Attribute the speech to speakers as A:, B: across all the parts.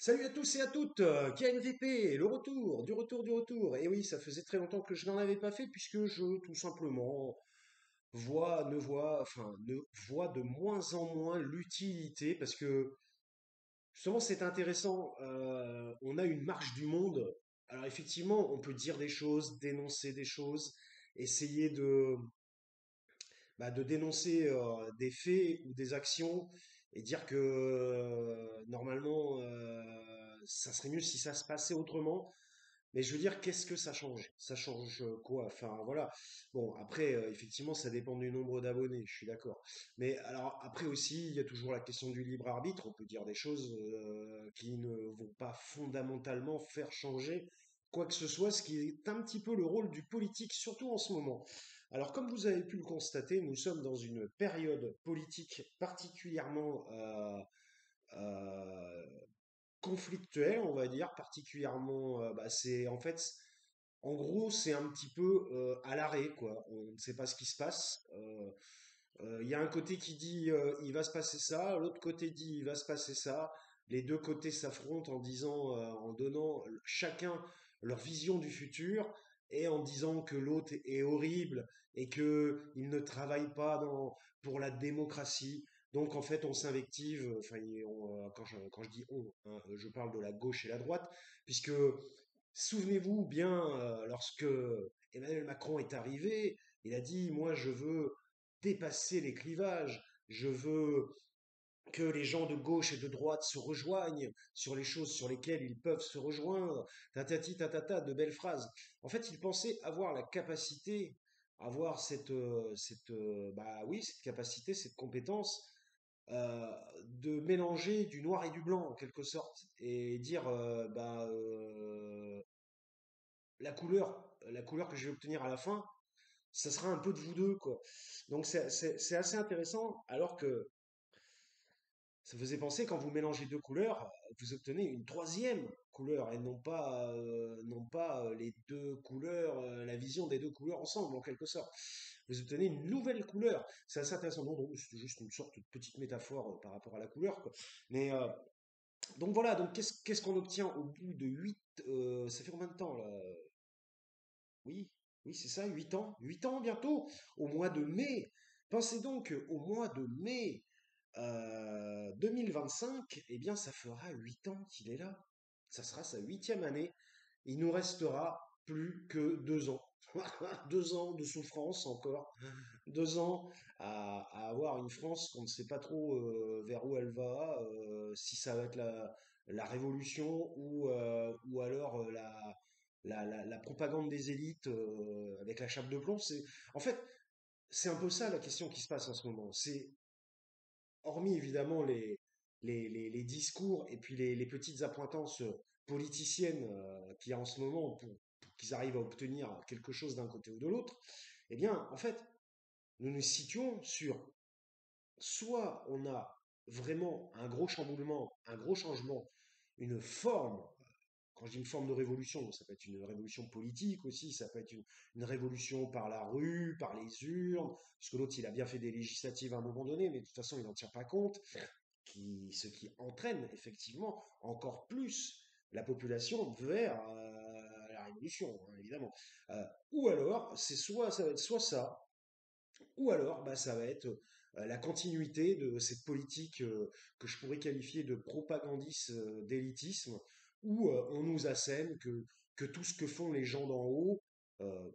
A: Salut à tous et à toutes, KNVP, le retour, du retour, du retour. Et oui, ça faisait très longtemps que je n'en avais pas fait puisque je, tout simplement, ne vois de moins en moins l'utilité parce que justement c'est intéressant. On a une marche du monde. Alors effectivement, on peut dire des choses, dénoncer des choses, essayer de dénoncer des faits ou des actions et dire que normalement ça serait mieux si ça se passait autrement. Mais je veux dire, qu'est-ce que ça change? Ça change quoi? Enfin voilà. Bon, après, effectivement, ça dépend du nombre d'abonnés, je suis d'accord. Mais alors après aussi, il y a toujours la question du libre arbitre. On peut dire des choses qui ne vont pas fondamentalement faire changer quoi que ce soit, ce qui est un petit peu le rôle du politique, surtout en ce moment. Alors, comme vous avez pu le constater, nous sommes dans une période politique particulièrement euh, conflictuelle, on va dire, particulièrement. C'est en fait, en gros, c'est un petit peu à l'arrêt, quoi. On ne sait pas ce qui se passe. Il y a un côté qui dit il va se passer ça, l'autre côté dit il va se passer ça. Les deux côtés s'affrontent en disant, en donnant chacun leur vision du futur et en disant que l'autre est horrible et que il ne travaille pas pour la démocratie. Donc en fait, on s'invective. Enfin, quand je dis on, hein, je parle de la gauche et la droite, puisque souvenez-vous bien, lorsque Emmanuel Macron est arrivé, il a dit, moi, je veux dépasser les clivages, je veux que les gens de gauche et de droite se rejoignent sur les choses sur lesquelles ils peuvent se rejoindre, tatati tatata, de belles phrases. En fait, il pensait avoir la capacité, avoir cette capacité, cette compétence de mélanger du noir et du blanc en quelque sorte et dire la couleur que je vais obtenir à la fin, ça sera un peu de vous deux, quoi. Donc c'est assez intéressant, alors que ça faisait penser quand vous mélangez deux couleurs, vous obtenez une troisième couleur et non pas les deux couleurs, la vision des deux couleurs ensemble en quelque sorte. Vous obtenez une nouvelle couleur. C'est assez intéressant. Non, c'est juste une sorte de petite métaphore par rapport à la couleur, quoi. Mais donc voilà. Donc qu'est-ce qu'on obtient au bout de 8 ça fait combien de temps là? Oui, oui, c'est ça, 8 ans. 8 ans bientôt, au mois de mai. Pensez donc au mois de mai 2025, eh bien, ça fera 8 ans qu'il est là. Ça sera sa huitième année. Il nous restera plus que 2 ans. 2 ans de souffrance encore. 2 ans à avoir une France qu'on ne sait pas trop vers où elle va, si ça va être la révolution ou alors la propagande des élites avec la chape de plomb. En fait, c'est un peu ça la question qui se passe en ce moment. C'est hormis évidemment les discours et puis les petites appointances politiciennes qu'il y a en ce moment pour qu'ils arrivent à obtenir quelque chose d'un côté ou de l'autre, eh bien, en fait, nous nous situons sur soit on a vraiment un gros chamboulement, un gros changement, une forme, quand je dis une forme de révolution, ça peut être une révolution politique aussi, ça peut être une révolution par la rue, par les urnes, parce que l'autre, il a bien fait des législatives à un moment donné, mais de toute façon, il n'en tient pas compte, ce qui entraîne effectivement encore plus la population vers la révolution, hein, évidemment. Ou alors, ça va être soit ça, ou alors, ça va être la continuité de cette politique que je pourrais qualifier de propagandisme d'élitisme, où on nous assène que tout ce que font les gens d'en haut,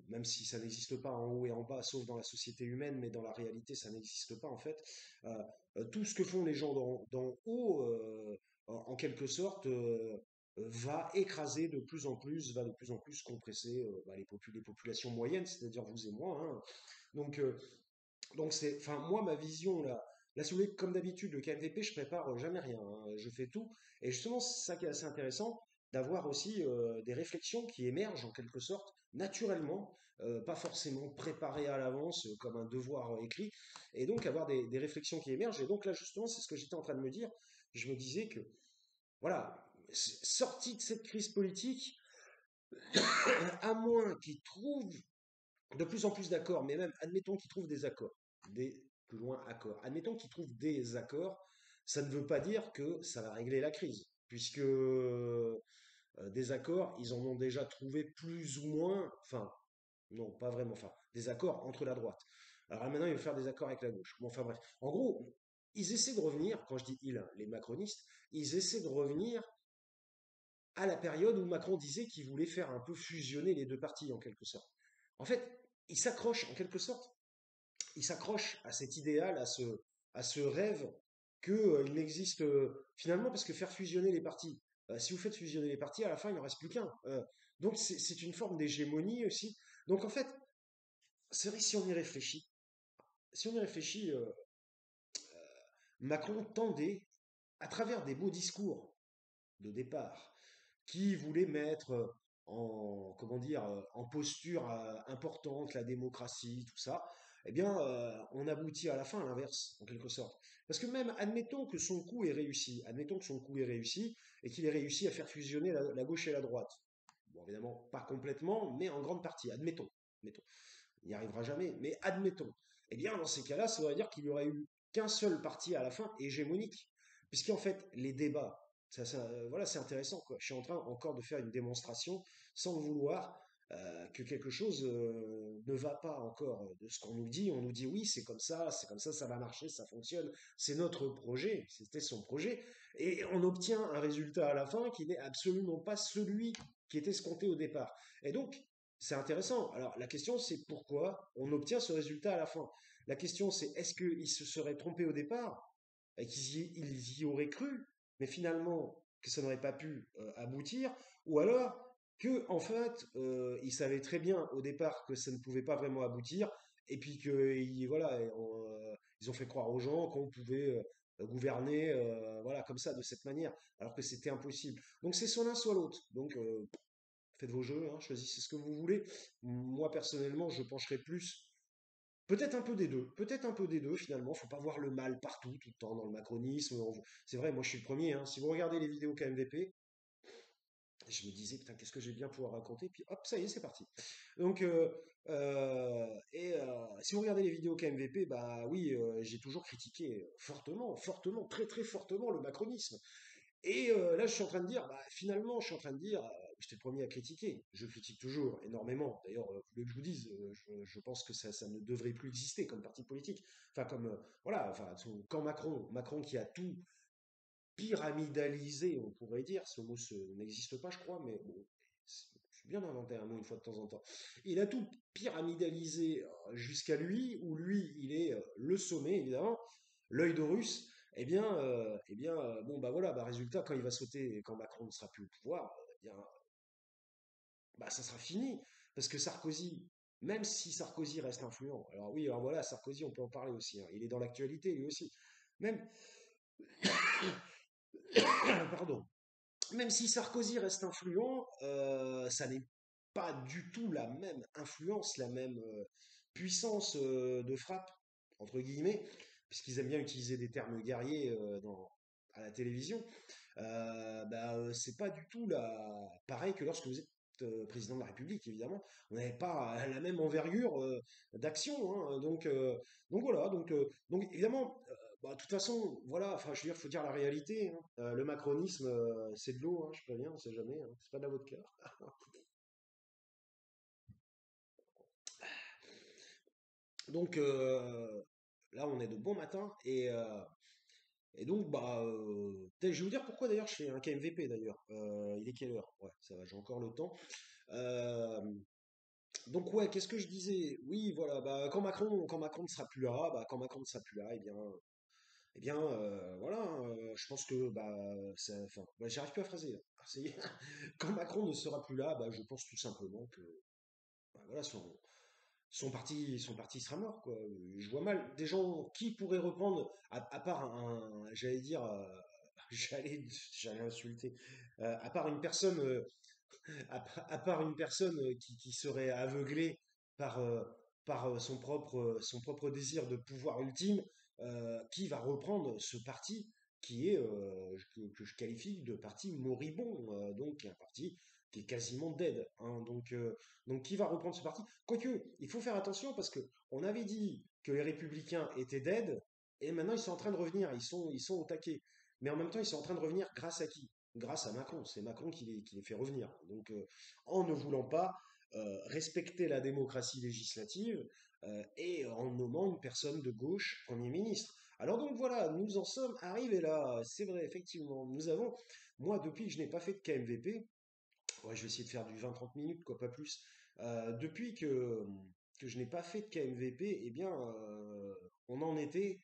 A: même si ça n'existe pas en haut et en bas, sauf dans la société humaine, mais dans la réalité, ça n'existe pas en fait, euh, tout ce que font les gens d'en haut, en quelque sorte, va de plus en plus compresser les populations moyennes, c'est-à-dire vous et moi, hein. Donc, enfin, moi, ma vision, là, si vous voulez, comme d'habitude, le KMVP, je prépare jamais rien, hein, je fais tout. Et justement, c'est ça qui est assez intéressant, d'avoir aussi des réflexions qui émergent en quelque sorte, naturellement, pas forcément préparées à l'avance, comme un devoir écrit, et donc avoir des réflexions qui émergent. Et donc là, justement, c'est ce que j'étais en train de me dire. Je me disais que, voilà, sorti de cette crise politique, à moins qu'ils trouvent de plus en plus d'accords, mais même admettons qu'ils trouvent des accords, des plus loin accords, admettons qu'ils trouvent des accords, ça ne veut pas dire que ça va régler la crise. puisque des accords, ils en ont déjà trouvé plus ou moins, enfin, non, pas vraiment, enfin, des accords entre la droite. Alors là, maintenant, ils veulent faire des accords avec la gauche. Bon, enfin bref. En gros, ils essaient de revenir, quand je dis ils, hein, les macronistes, ils essaient de revenir à la période où Macron disait qu'il voulait faire un peu fusionner les deux partis, en quelque sorte. En fait, ils s'accrochent, en quelque sorte, ils s'accrochent à cet idéal, à ce rêve que il n'existe finalement parce que faire fusionner les partis, si vous faites fusionner les partis, à la fin il n'en reste plus qu'un. Donc c'est une forme d'hégémonie aussi. Donc en fait, c'est vrai que si on y réfléchit, Macron tendait, à travers des beaux discours de départ, qui voulait mettre en, comment dire, en posture importante la démocratie, tout ça, eh bien, on aboutit à la fin à l'inverse, en quelque sorte. Parce que même, admettons que son coup est réussi, et qu'il ait réussi à faire fusionner la gauche et la droite. Bon, évidemment, pas complètement, mais en grande partie, admettons. Il n'y arrivera jamais, mais admettons. Eh bien, dans ces cas-là, ça veut dire qu'il n'y aurait eu qu'un seul parti à la fin hégémonique. Puisqu'en fait, les débats, voilà, c'est intéressant, quoi. Je suis en train encore de faire une démonstration sans le vouloir que quelque chose ne va pas encore de ce qu'on nous dit. On nous dit oui, c'est comme ça va marcher, ça fonctionne. C'est notre projet, c'était son projet. Et on obtient un résultat à la fin qui n'est absolument pas celui qui était escompté au départ. Et donc, c'est intéressant. Alors, la question, c'est pourquoi on obtient ce résultat à la fin. La question, c'est est-ce qu'ils se seraient trompés au départ et qu'ils y auraient cru, mais finalement que ça n'aurait pas pu aboutir, ou alors que en fait ils savaient très bien au départ que ça ne pouvait pas vraiment aboutir, et puis que voilà, ils ont fait croire aux gens qu'on pouvait gouverner voilà comme ça de cette manière, alors que c'était impossible. Donc c'est soit l'un soit l'autre. Donc faites vos jeux, hein, choisissez ce que vous voulez. Moi, personnellement, je pencherai plus. Peut-être un peu des deux. Peut-être un peu des deux, finalement. Faut pas voir le mal partout, tout le temps, dans le macronisme. C'est vrai, moi, je suis le premier, hein. Si vous regardez les vidéos KMVP, je me disais, putain, qu'est-ce que je vais bien pouvoir raconter? Puis hop, ça y est, c'est parti. Donc, si vous regardez les vidéos KMVP, bah oui, j'ai toujours critiqué fortement, fortement, très très fortement le macronisme. Et là, je suis en train de dire, bah, finalement, je suis en train de dire, j'étais le premier à critiquer. Je critique toujours énormément. D'ailleurs, vous voulez que je vous dise, je pense que ça ne devrait plus exister comme parti politique. Enfin, comme, voilà, enfin, quand Macron qui a tout pyramidalisé, on pourrait dire, ce mot n'existe pas, je crois, mais bon, je suis bien inventé un mot une fois de temps en temps. Il a tout pyramidalisé jusqu'à lui, où lui, il est le sommet, évidemment, l'œil d'Horus. Bon, bah voilà, bah résultat, quand il va sauter, et quand Macron ne sera plus au pouvoir, eh bien, bah ça sera fini. Parce que Sarkozy, même si Sarkozy reste influent, alors oui, alors voilà, Sarkozy, on peut en parler aussi, hein, il est dans l'actualité, lui aussi. Même, pardon, même si Sarkozy reste influent, ça n'est pas du tout la même influence, la même puissance de frappe, entre guillemets, puisqu'ils aiment bien utiliser des termes guerriers à la télévision. C'est pas du tout pareil que lorsque vous êtes président de la République, évidemment. On n'avait pas la même envergure d'action, hein. Donc voilà, donc évidemment, bah, de toute façon, voilà, enfin, je veux dire, faut dire la réalité, hein. Le macronisme, c'est de l'eau, hein, je préviens, on sait jamais, hein, c'est pas de la vodka. Donc là, on est de bon matin et donc je vais vous dire pourquoi d'ailleurs je fais un KMVP d'ailleurs. Il est quelle heure? Ouais, ça va, j'ai encore le temps. Euh, donc ouais, qu'est-ce que je disais? Oui, voilà, bah quand Macron ne sera plus là, bah quand Macron ne sera plus là, voilà, hein, je pense que enfin, bah, j'arrive plus à phraser là. Ah, ça y est. Quand Macron ne sera plus là, bah je pense tout simplement que bah, voilà, son parti sera mort, quoi. Je vois mal des gens qui pourraient reprendre, à part j'allais dire, j'allais, j'allais insulter, à part une personne, à part une personne qui serait aveuglée par, son propre désir de pouvoir ultime, qui va reprendre ce parti qui est, que je qualifie de parti moribond, donc un parti qui est quasiment dead, hein. Donc qui va reprendre ce parti? Quoique, il faut faire attention parce que on avait dit que les républicains étaient dead, et maintenant ils sont en train de revenir, ils sont au taquet. Mais en même temps, ils sont en train de revenir grâce à qui? grâce à Macron. C'est Macron qui les fait revenir. Donc, en ne voulant pas respecter la démocratie législative et en nommant une personne de gauche Premier ministre. Alors donc voilà, nous en sommes arrivés là. C'est vrai, effectivement. Moi, depuis que je n'ai pas fait de KMVP, ouais, je vais essayer de faire du 20-30 minutes, quoi, pas plus. Depuis que je n'ai pas fait de KMVP, eh bien, on en était.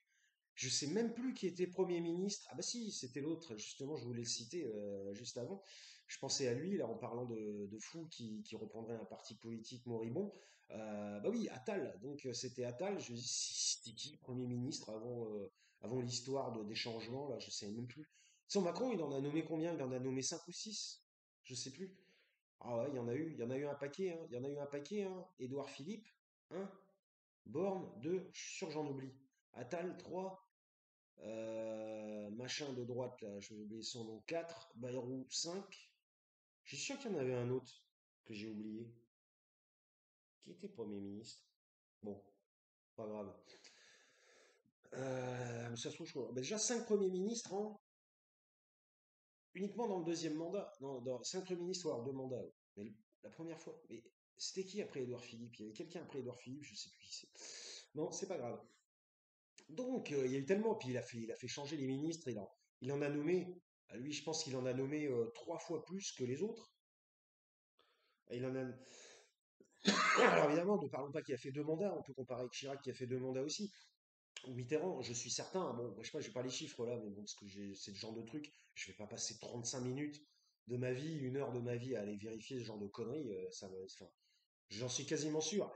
A: Je sais même plus qui était Premier ministre. Ah bah si, c'était l'autre, justement, je voulais le citer juste avant. Je pensais à lui, là, en parlant de fou qui reprendrait un parti politique moribond. Bah oui, Attal. Donc c'était Attal. Je me dis, c'était qui Premier ministre avant l'histoire des changements, là, je sais même plus. Sans Macron, il en a nommé combien? Il en a nommé 5 ou 6. Je sais plus. Ah ouais, il y en a eu un paquet, hein. Il y en a eu un paquet, hein. Édouard Philippe, un. Borne, 2. Je suis sûr que j'en oublie. Attal, 3. Machin de droite, là, je vais oublier son nom, 4. Bayrou, 5. Je suis sûr qu'il y en avait un autre que j'ai oublié. Qui était Premier ministre? Bon, pas grave. Mais ça se trouve, je crois. Bah, déjà, 5 premiers ministres uniquement dans le deuxième mandat. Non, 5 premiers ministres, ou alors 2 mandats. Ouais. Mais la première fois. Mais c'était qui après Édouard Philippe? Il y avait quelqu'un après Édouard Philippe, je sais plus qui c'est. Non, c'est pas grave. Donc, il y a eu tellement, puis il a fait changer les ministres, il en a nommé, lui, je pense qu'il en a nommé 3 fois plus que les autres. Et il en a, alors évidemment, ne parlons pas qu'il a fait 2 mandats, on peut comparer avec Chirac qui a fait 2 mandats aussi, ou Mitterrand, je suis certain, bon, moi, je sais pas, j'ai pas les chiffres là, mais bon, parce que c'est le genre de truc, je vais pas passer 35 minutes de ma vie, 1 heure de ma vie à aller vérifier ce genre de conneries, enfin, j'en suis quasiment sûr.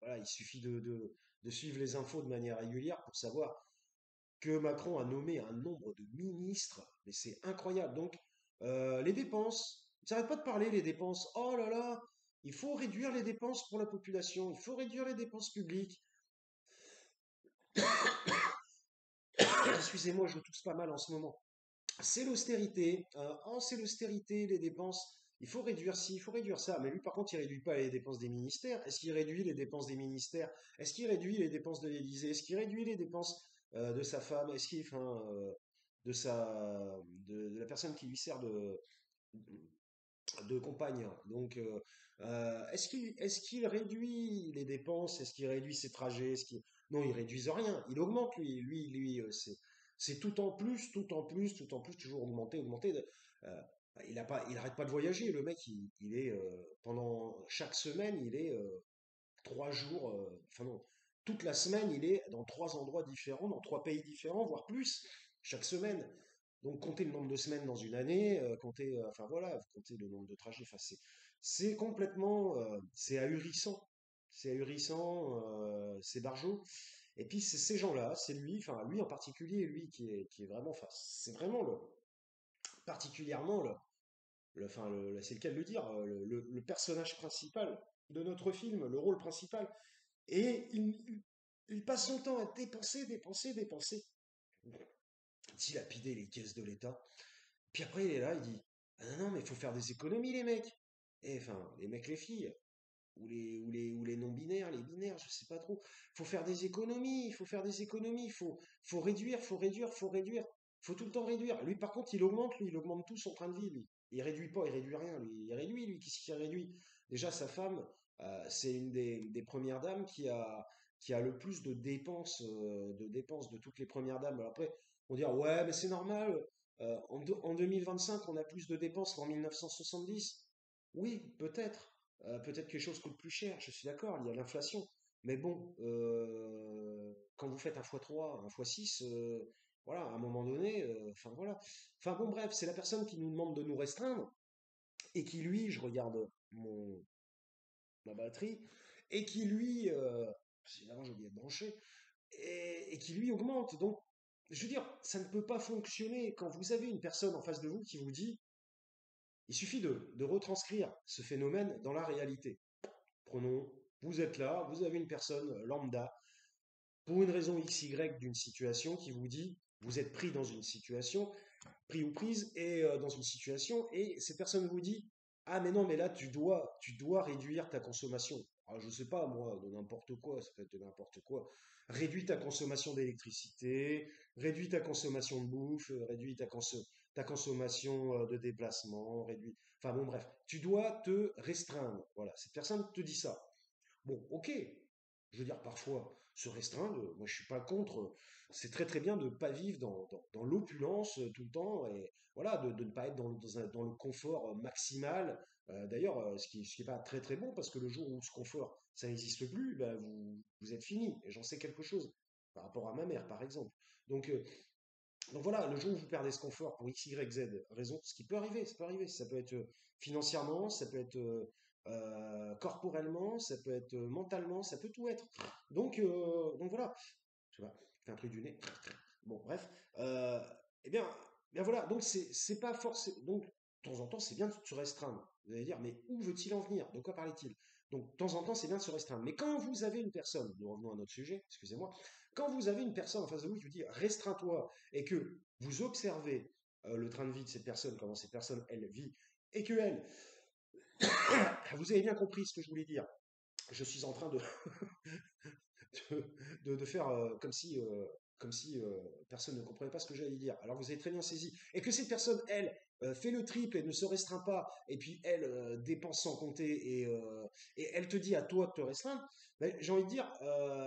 A: Voilà, il suffit de suivre les infos de manière régulière pour savoir que Macron a nommé un nombre de ministres, mais c'est incroyable. Donc, les dépenses, ils n'arrêtent pas de parler, les dépenses. Oh là là, il faut réduire les dépenses pour la population, il faut réduire les dépenses publiques. Excusez-moi, je tousse pas mal en ce moment. C'est l'austérité, oh c'est l'austérité, les dépenses. Il faut réduire ci, il faut réduire ça. Mais lui, par contre, il réduit pas les dépenses des ministères. Est-ce qu'il réduit les dépenses des ministères? Est-ce qu'il réduit les dépenses de l'Élysée? Est-ce qu'il réduit les dépenses de sa femme? Enfin, de de la personne qui lui sert de compagne? Donc, est-ce qu'il réduit les dépenses? Est-ce qu'il réduit ses trajets? Non, il réduise rien. Il augmente, lui, c'est tout en plus, tout en plus, tout en plus, toujours augmenter, augmenter. Euh, il arrête pas de voyager. Le mec, il est pendant chaque semaine, il est 3 jours, enfin non, toute la semaine, il est dans 3 endroits différents, dans 3 pays différents, voire plus, chaque semaine. Donc, comptez le nombre de semaines dans une année, enfin voilà, vous comptez le nombre de trajets. Enfin, c'est complètement, c'est ahurissant. C'est ahurissant, c'est barjot. Et puis, c'est ces gens-là, c'est lui, enfin, lui en particulier, lui qui est vraiment, enfin, c'est vraiment particulièrement enfin, c'est le cas de le dire, le personnage principal de notre film, le rôle principal. Et il passe son temps à dépenser, dépenser, dépenser, dilapider les caisses de l'État. Puis après, il est là, il dit, ah non, non, mais il faut faire des économies, les mecs. Et enfin, les mecs, les filles, ou les non-binaires, les binaires, je sais pas trop. Il faut faire des économies, il faut faire des économies, faut réduire, faut réduire, faut réduire. Faut tout le temps réduire. Lui, par contre, il augmente tout son train de vie, lui. Il réduit pas, il réduit rien, lui. Il réduit, lui, qu'est-ce qu'il réduit? Déjà, sa femme, c'est une des premières dames qui a le plus de dépenses de toutes les premières dames. Alors après, on dit, ouais, mais c'est normal. En 2025, on a plus de dépenses qu'en 1970. Oui, peut-être. Peut-être que les choses coûtent plus cher, je suis d'accord, il y a l'inflation. Mais bon, quand vous faites un x3, un x6, voilà, à un moment donné, enfin voilà. Enfin bon, bref, c'est la personne qui nous demande de nous restreindre et qui, lui, je regarde ma batterie, et qui, lui, évidemment, j'ai oublié de brancher, et qui, lui, augmente. Donc, je veux dire, ça ne peut pas fonctionner quand vous avez une personne en face de vous qui vous dit, il suffit de retranscrire ce phénomène dans la réalité. Prenons, vous êtes là, vous avez une personne lambda, pour une raison XY d'une situation qui vous dit, vous êtes pris dans une situation, pris ou prise, et dans une situation, et cette personne vous dit, ah mais non, mais là, tu dois réduire ta consommation. Alors, je sais pas, moi, de n'importe quoi, ça peut être de n'importe quoi. Réduis ta consommation d'électricité, réduis ta consommation de bouffe, réduis ta ta consommation de déplacement, réduit. Enfin bon, bref, tu dois te restreindre. Voilà, cette personne te dit ça. Bon, ok. Je veux dire, parfois, se restreindre, moi je suis pas contre. C'est très très bien de ne pas vivre dans l'opulence tout le temps et voilà, de ne pas être dans le confort maximal. D'ailleurs, ce qui est pas très très bon parce que le jour où ce confort, ça n'existe plus, ben, vous êtes fini. Et j'en sais quelque chose par rapport à ma mère, par exemple. Donc, euh, donc voilà, le jour où vous perdez ce confort pour X, Y, Z raison, ce qui peut arriver, ça peut arriver. Ça peut être financièrement, ça peut être corporellement, ça peut être mentalement, ça peut tout être. Donc voilà, tu vois, je fais un truc du nez. Bon, bref. Euh, eh bien voilà, donc c'est pas forcément. Donc, de temps en temps, c'est bien de se restreindre. Vous allez dire, mais où veut-il en venir? De quoi parle-t-il? Donc, de temps en temps, c'est bien de se restreindre. Mais quand vous avez une personne, nous revenons à notre sujet, excusez-moi, quand vous avez une personne en face de vous qui vous dit restreins-toi et que vous observez le train de vie de cette personne, comment cette personne, elle vit, et que elle, vous avez bien compris ce que je voulais dire. Je suis en train de, de faire comme si personne ne comprenait pas ce que j'allais dire. Alors vous avez très bien saisi. Et que cette personne, elle, fait le triple et ne se restreint pas, et puis elle dépense sans compter, et elle te dit à toi de te restreindre, ben, j'ai envie de dire,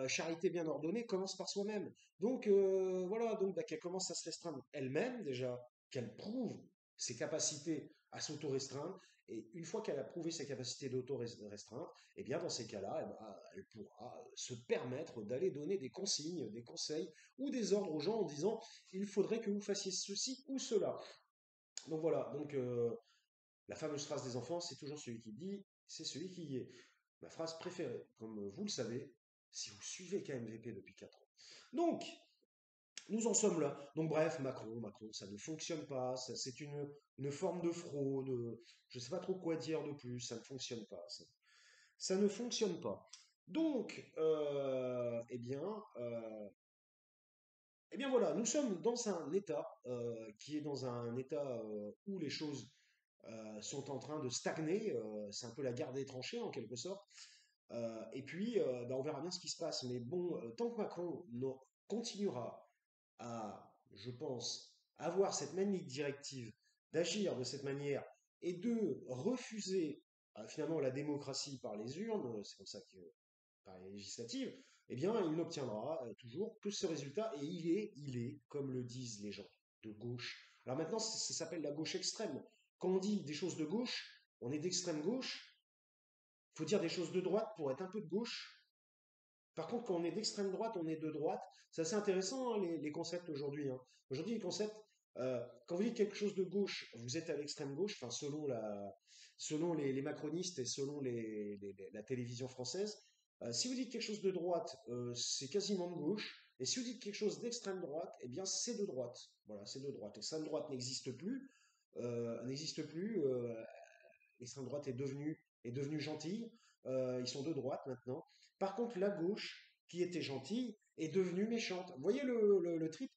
A: charité bien ordonnée commence par soi-même. Donc voilà, donc bah, qu'elle commence à se restreindre elle-même déjà, qu'elle prouve ses capacités à s'auto-restreindre, et une fois qu'elle a prouvé ses capacités d'auto-restreindre, et bien dans ces cas-là, eh ben, elle pourra se permettre d'aller donner des consignes, des conseils ou des ordres aux gens en disant il faudrait que vous fassiez ceci ou cela. Donc voilà, donc la fameuse phrase des enfants, c'est toujours celui qui dit, c'est celui qui y est. Ma phrase préférée, comme vous le savez, si vous suivez KMVP depuis 4 ans. Donc, nous en sommes là. Donc bref, Macron, ça ne fonctionne pas, c'est une forme de fraude, je ne sais pas trop quoi dire de plus, ça ne fonctionne pas. Ça ne fonctionne pas. Donc, eh bien voilà, nous sommes dans un état qui est dans un état où les choses sont en train de stagner. C'est un peu la guerre des tranchées en quelque sorte. Et puis, bah, on verra bien ce qui se passe. Mais bon, tant que Macron continuera à, je pense, avoir cette même ligne directive, d'agir de cette manière et de refuser finalement la démocratie par les urnes, c'est comme ça que par les législatives, eh bien, il n'obtiendra toujours que ce résultat et il est, comme le disent les gens, de gauche. Alors maintenant, ça s'appelle la gauche extrême. Quand on dit des choses de gauche, on est d'extrême gauche. Il faut dire des choses de droite pour être un peu de gauche. Par contre, quand on est d'extrême droite, on est de droite. C'est assez intéressant, hein, les concepts aujourd'hui, hein. Aujourd'hui, les concepts, quand vous dites quelque chose de gauche, vous êtes à l'extrême gauche, enfin, selon les macronistes et selon la télévision française. Si vous dites quelque chose de droite, c'est quasiment de gauche. Et si vous dites quelque chose d'extrême droite, eh bien, c'est de droite. Voilà, c'est de droite. L'extrême droite n'existe plus. N'existe plus. L'extrême droite est devenue gentille. Ils sont de droite maintenant. Par contre, la gauche, qui était gentille, est devenue méchante. Vous voyez le trip.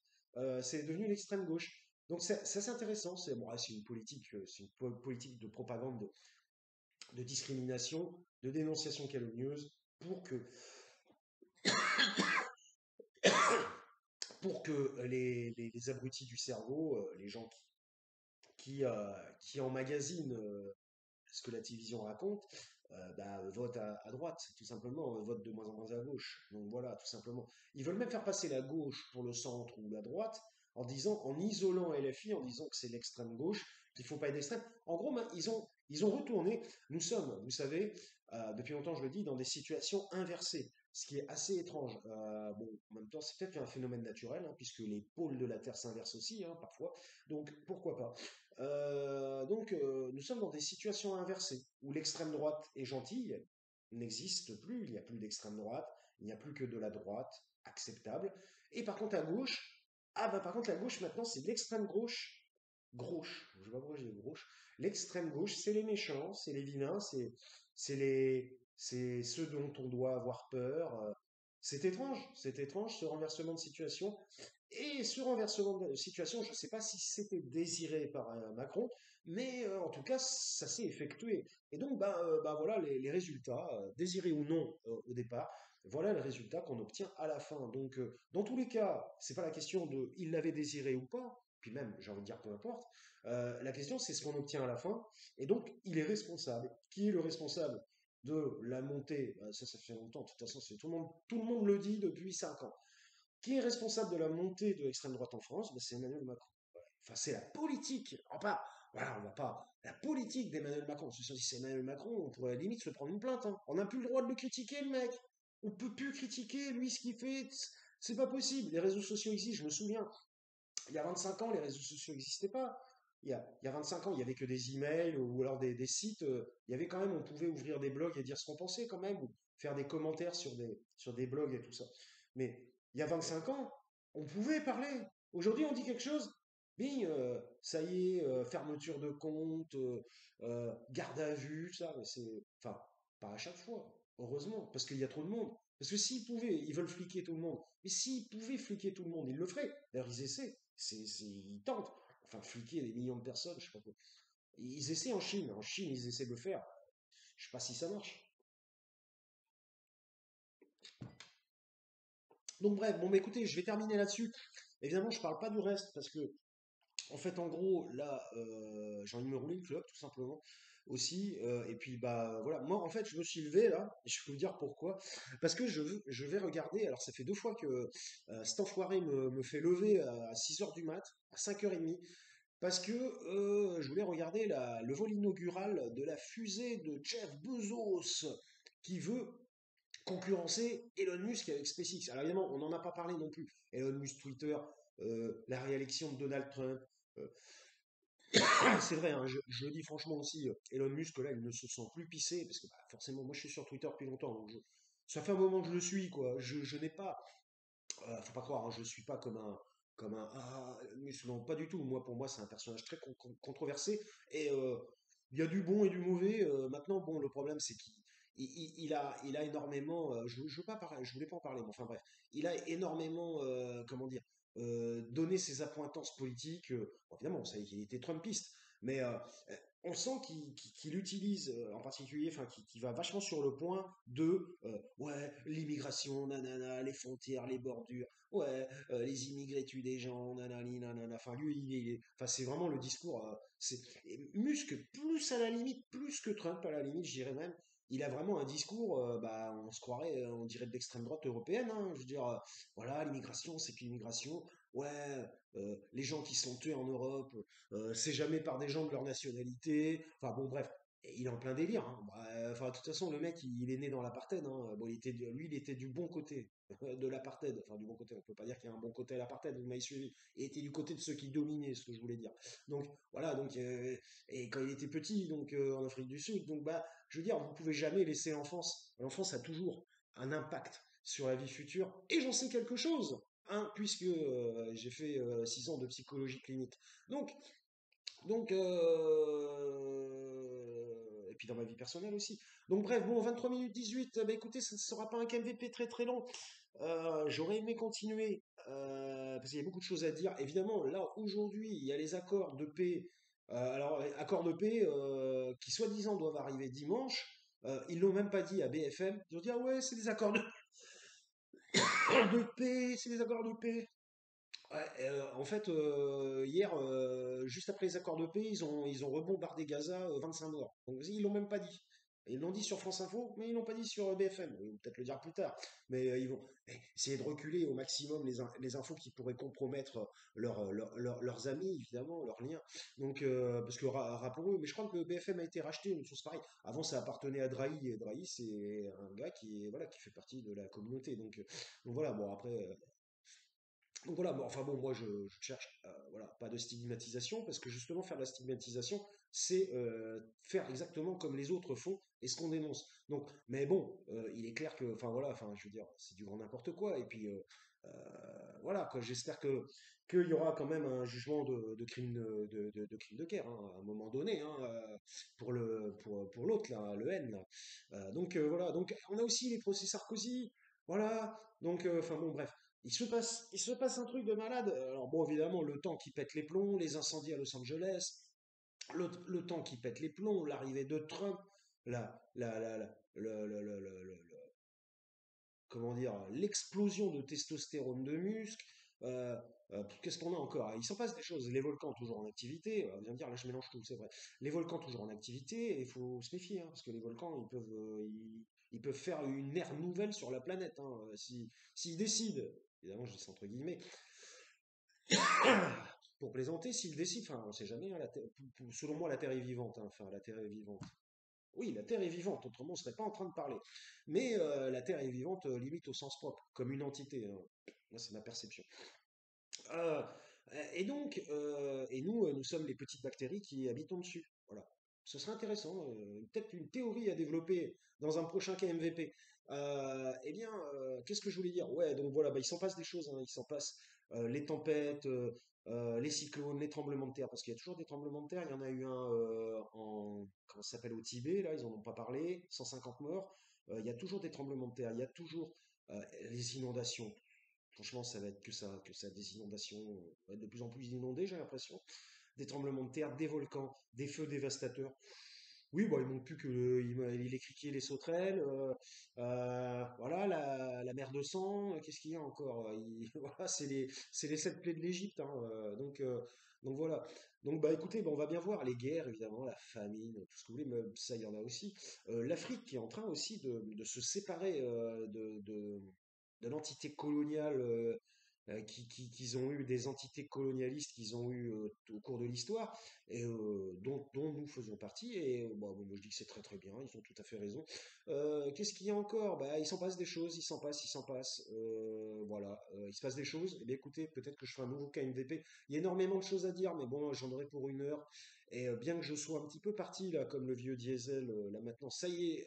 A: C'est devenu l'extrême gauche. Donc c'est intéressant. C'est une politique, politique de propagande, de discrimination, de dénonciation calomnieuse pour que les abrutis du cerveau, les gens qui emmagasinent ce que la télévision raconte, bah, vote à droite, tout simplement, vote de moins en moins à gauche. Donc voilà, tout simplement. Ils veulent même faire passer la gauche pour le centre ou la droite en isolant LFI, en disant que c'est l'extrême gauche, qu'il ne faut pas être extrême. En gros, ils ont retourné. Nous sommes, vous savez, depuis longtemps, je le dis, dans des situations inversées, ce qui est assez étrange. Bon, en même temps, c'est peut-être un phénomène naturel, hein, puisque les pôles de la Terre s'inversent aussi, hein, parfois. Donc, pourquoi pas? Nous sommes dans des situations inversées, où l'extrême droite est gentille, n'existe plus, il n'y a plus d'extrême droite, il n'y a plus que de la droite acceptable. Et par contre, à gauche, ah bah par contre, la gauche maintenant, c'est l'extrême gauche, je sais pas pourquoi j'ai dit gauche, l'extrême gauche, c'est les méchants, c'est les vilains, c'est ceux dont on doit avoir peur. C'est étrange ce renversement de situation. Et ce renversement de situation, je ne sais pas si c'était désiré par Macron, mais en tout cas, ça s'est effectué. Et donc, bah, voilà les résultats, désirés ou non au départ, voilà les résultats qu'on obtient à la fin. Donc, dans tous les cas, c'est pas la question de il l'avait désiré ou pas, puis même, j'ai envie de dire peu importe. La question, c'est ce qu'on obtient à la fin. Et donc, il est responsable. Qui est le responsable de la montée? Ça fait longtemps. De toute façon, tout le monde le dit depuis 5 ans. Qui est responsable de la montée de l'extrême droite en France? Ben, c'est Emmanuel Macron. Enfin, c'est la politique. Enfin, voilà, on va pas. La politique d'Emmanuel Macron. Si c'est Emmanuel Macron, on pourrait à la limite se prendre une plainte, hein. On n'a plus le droit de le critiquer, le mec. On peut plus critiquer, lui, ce qu'il fait. C'est pas possible. Les réseaux sociaux existent, je me souviens. Il y a 25 ans, les réseaux sociaux n'existaient pas. Il y a 25 ans, il y avait que des emails ou alors des sites. Il y avait quand même, on pouvait ouvrir des blogs et dire ce qu'on pensait quand même, ou faire des commentaires sur des blogs et tout ça. Mais il y a 25 ans, on pouvait parler. Aujourd'hui, on dit quelque chose. Bing, ça y est, fermeture de compte, garde à vue, ça. Mais c'est, enfin, pas à chaque fois, heureusement, parce qu'il y a trop de monde. Parce que s'ils pouvaient, ils veulent fliquer tout le monde. Mais s'ils pouvaient fliquer tout le monde, ils le feraient. D'ailleurs, ils essaient. Ils tentent. Enfin, fliquer des millions de personnes, je sais pas quoi. Ils essaient en Chine. En Chine, ils essaient de le faire. Je sais pas si ça marche. Donc bref, bon, mais écoutez, je vais terminer là-dessus. Évidemment, je parle pas du reste parce que, en fait, en gros, là, j'ai envie de me rouler une clope, tout simplement, aussi. Et puis, bah, voilà. Moi, en fait, je me suis levé là. Et je peux vous dire pourquoi. Parce que je vais regarder. Alors, ça fait 2 fois que cet enfoiré me fait lever à 6 heures du mat, à 5h30. Parce que je voulais regarder le vol inaugural de la fusée de Jeff Bezos qui veut concurrencer Elon Musk avec SpaceX. Alors évidemment, on n'en a pas parlé non plus. Elon Musk, Twitter, la réélection de Donald Trump. euh, c'est vrai, hein, je le dis franchement aussi, Elon Musk, là, il ne se sent plus pissé, parce que bah, forcément, moi je suis sur Twitter depuis longtemps, donc ça fait un moment que je le suis, quoi. Je n'ai pas faut pas croire, hein, je suis pas comme un non, pas du tout. Moi, pour moi, c'est un personnage très controversé et il y a du bon et du mauvais. Maintenant, bon, le problème, c'est qu'il a énormément. Je veux pas parler, je voulais pas en parler, mais enfin bref, il a énormément, comment dire, donné ses appointances politiques. Bon, évidemment, on savait qu'il était Trumpiste, mais on sent qu'il utilise en particulier, enfin, qu'il va vachement sur le point de ouais, l'immigration, nanana, les frontières, les bordures, ouais, les immigrés tuent des gens, nanani, nanana. Enfin, lui, enfin, c'est vraiment le discours. Et Musk, plus à la limite, plus que Trump à la limite, je dirais même. Il a vraiment un discours, bah, on se croirait, on dirait de l'extrême droite européenne, hein. Je veux dire, voilà, l'immigration, c'est que l'immigration, ouais, les gens qui sont tués en Europe, c'est jamais par des gens de leur nationalité. Enfin bon, bref, et il est en plein délire, hein. Enfin, de toute façon, le mec, il est né dans l'apartheid, hein. Bon, lui, il était du bon côté de l'apartheid. Enfin, du bon côté, on peut pas dire qu'il y a un bon côté à l'apartheid, vous m'avez suivi. Il était du côté de ceux qui dominaient, ce que je voulais dire. Donc, voilà, donc, et quand il était petit, donc, en Afrique du Sud, donc, bah, je veux dire, vous pouvez jamais laisser l'enfance. L'enfance a toujours un impact sur la vie future, et j'en sais quelque chose, hein, puisque j'ai fait 6 ans de psychologie clinique. Donc, et puis dans ma vie personnelle aussi. Donc bref, bon, 23 minutes 18, bah écoutez, ça ne sera pas un KMVP très très long. J'aurais aimé continuer, parce qu'il y a beaucoup de choses à dire. Évidemment, là, aujourd'hui, il y a les accords de paix. Alors, accords de paix qui, soi-disant, doivent arriver dimanche. Ils l'ont même pas dit à BFM. Ils ont dit, ah ouais, c'est des accords de paix, c'est des accords de paix. Ouais, en fait, hier, juste après les accords de paix, ils ont rebombardé Gaza, 25 morts. Donc ils l'ont même pas dit. Ils l'ont dit sur France Info, mais ils l'ont pas dit sur BFM. Ils vont peut-être le dire plus tard. Mais ils vont essayer de reculer au maximum les infos qui pourraient compromettre leurs amis, évidemment, leurs liens. Donc, parce que rappelons-le, mais je crois que le BFM a été racheté, une chose pareille. Avant, ça appartenait à Drahi, et Drahi, c'est un gars voilà, qui fait partie de la communauté. Donc voilà, bon, après, donc voilà, bon, enfin bon, moi je cherche voilà, pas de stigmatisation, parce que justement faire de la stigmatisation, c'est faire exactement comme les autres font et ce qu'on dénonce. Donc, mais bon, il est clair que, enfin voilà, enfin je veux dire, c'est du grand n'importe quoi. Et puis voilà, quoi, j'espère qu'il y aura quand même un jugement de crime de crime de guerre, hein, à un moment donné, hein, pour l'autre là, le N là. Donc voilà, donc on a aussi les procès Sarkozy, voilà. Donc enfin bon, bref. Il se passe un truc de malade. Alors bon, évidemment, le temps qui pète les plombs, les incendies à Los Angeles, le temps qui pète les plombs, l'arrivée de Trump, comment dire, l'explosion de testostérone de Musk. Qu'est-ce qu'on a encore? Il s'en passe des choses. Les volcans toujours en activité. On vient de dire, là je mélange tout, c'est vrai. Les volcans toujours en activité, et il faut se méfier, hein, parce que les volcans, ils peuvent faire une ère nouvelle sur la planète, hein, s'ils décident, évidemment je dis ça entre guillemets, pour plaisanter, s'ils décident, enfin on sait jamais, hein, selon moi la Terre est vivante, hein, enfin la Terre est vivante. Oui, la Terre est vivante, autrement on ne serait pas en train de parler. Mais la Terre est vivante limite au sens propre, comme une entité, hein. Moi c'est ma perception. Euh, et donc, et nous, nous sommes les petites bactéries qui habitons dessus. Voilà. Ce serait intéressant, peut-être une théorie à développer dans un prochain KMVP. Eh bien, qu'est-ce que je voulais dire? Ouais, donc voilà, bah, il s'en passe des choses, hein, il s'en passe les tempêtes, les cyclones, les tremblements de terre, parce qu'il y a toujours des tremblements de terre. Il y en a eu un comment ça s'appelle, au Tibet, là, ils en ont pas parlé, 150 morts. Il y a toujours des tremblements de terre, il y a toujours les inondations. Franchement, ça va être que ça, des inondations, on va être de plus en plus inondés, j'ai l'impression. Des tremblements de terre, des volcans, des feux dévastateurs. Oui, bon, il manque plus que les criquets et les sauterelles. Voilà, la mer de sang. Qu'est-ce qu'il y a encore? Voilà, c'est les sept plaies de l'Égypte, hein, donc voilà. Donc bah écoutez, bah, on va bien voir les guerres, évidemment, la famine, tout ce que vous voulez, mais ça il y en a aussi. L'Afrique qui est en train aussi de se séparer de l'entité coloniale qu'ils ont eu, des entités colonialistes qu'ils ont eu au cours de l'histoire, et dont nous faisons partie. Et bon, moi je dis que c'est très très bien, ils ont tout à fait raison. Qu'est-ce qu'il y a encore? Bah, il s'en passe des choses, il s'en passe, il s'en passe. Voilà, il se passe des choses. Eh bien écoutez, peut-être que je ferai un nouveau KMVP. Il y a énormément de choses à dire, mais bon, j'en aurai pour une heure. Et bien que je sois un petit peu parti là, comme le vieux diesel, là maintenant, ça y est.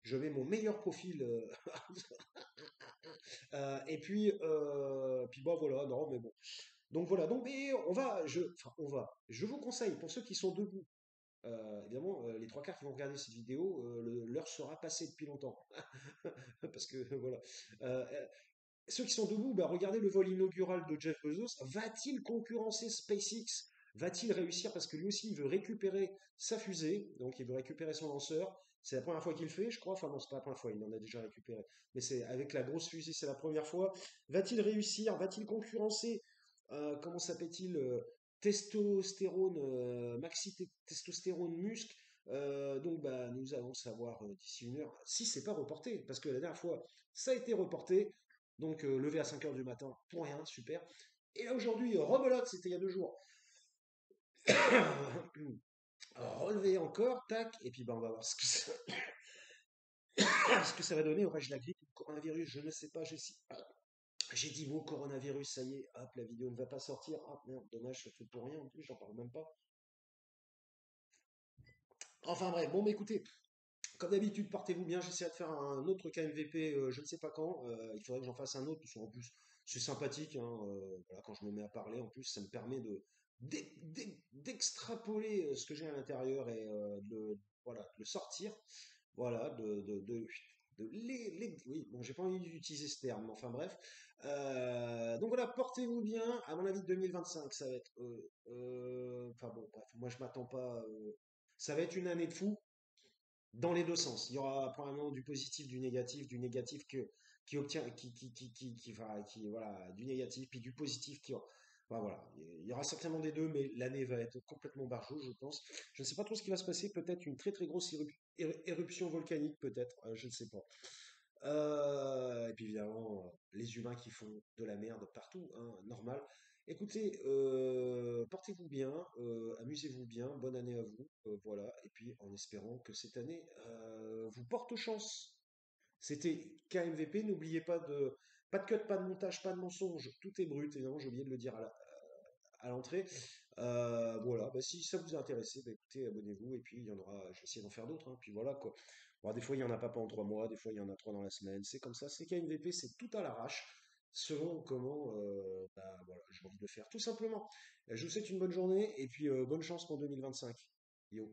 A: Je mets mon meilleur profil. Puis bon voilà, non mais bon. Donc voilà, donc mais je vous conseille pour ceux qui sont debout, évidemment les trois quarts qui vont regarder cette vidéo, l'heure sera passée depuis longtemps, parce que voilà. Euh, euh, Ceux qui sont debout, bah, regardez le vol inaugural de Jeff Bezos. Va-t-il concurrencer SpaceX? Va-t-il réussir? Parce que lui aussi, il veut récupérer sa fusée, donc il veut récupérer son lanceur. C'est la première fois qu'il le fait, je crois. Enfin non, c'est pas la première fois, il en a déjà récupéré. Mais c'est avec la grosse fusée, c'est la première fois. Va-t-il réussir? Va-t-il concurrencer, comment s'appelle-t-il, testostérone, testostérone muscle? Donc bah, nous allons savoir d'ici une heure si c'est pas reporté, parce que la dernière fois, ça a été reporté. Donc levé à 5 heures du matin, pour rien, super. Et là aujourd'hui, rebelote, c'était il y a 2 jours. Relevé encore, tac, et puis bah, on va voir ce que ça va donner. Aurais-je la grippe ou le coronavirus? Je ne sais pas. J'ai dit mot coronavirus, ça y est, hop, la vidéo ne va pas sortir. Ah merde, dommage, ça fait pour rien en plus, j'en parle même pas. Enfin bref, bon, mais écoutez, comme d'habitude, portez-vous bien. J'essaie de faire un autre KMVP, je ne sais pas quand. Il faudrait que j'en fasse un autre, parce qu'en plus, c'est sympathique, hein, voilà, quand je me mets à parler, en plus, ça me permet d'extrapoler ce que j'ai à l'intérieur et voilà, de le sortir. Voilà, oui, bon, j'ai pas envie d'utiliser ce terme, mais enfin bref. Donc voilà, portez-vous bien. À mon avis, 2025, ça va être. Enfin bon, bref, moi je m'attends pas. Ça va être une année de fou dans les deux sens. Il y aura probablement du négatif qui obtient, voilà, du négatif, puis du positif voilà. Il y aura certainement des deux, mais l'année va être complètement barjot, je pense. Je ne sais pas trop ce qui va se passer, peut-être une très très grosse éruption volcanique, peut-être, je ne sais pas. Et puis évidemment, les humains qui font de la merde partout, hein, normal. Écoutez, portez-vous bien, amusez-vous bien, bonne année à vous, voilà. Et puis en espérant que cette année vous porte chance. C'était KMVP, n'oubliez pas de cut, pas de montage, pas de mensonge, tout est brut. Évidemment, j'ai oublié de le dire à l'entrée. Voilà, bah, si ça vous a intéressé, bah, écoutez, abonnez-vous, et puis il y en aura, je vais essayer d'en faire d'autres, hein, puis voilà quoi. Bon, des fois il y en a pas pendant 3 mois, des fois il y en a trois dans la semaine, c'est comme ça, c'est KMVP, c'est tout à l'arrache, selon comment bah, voilà, j'ai envie de le faire, tout simplement. Je vous souhaite une bonne journée, et puis bonne chance pour 2025. Yo.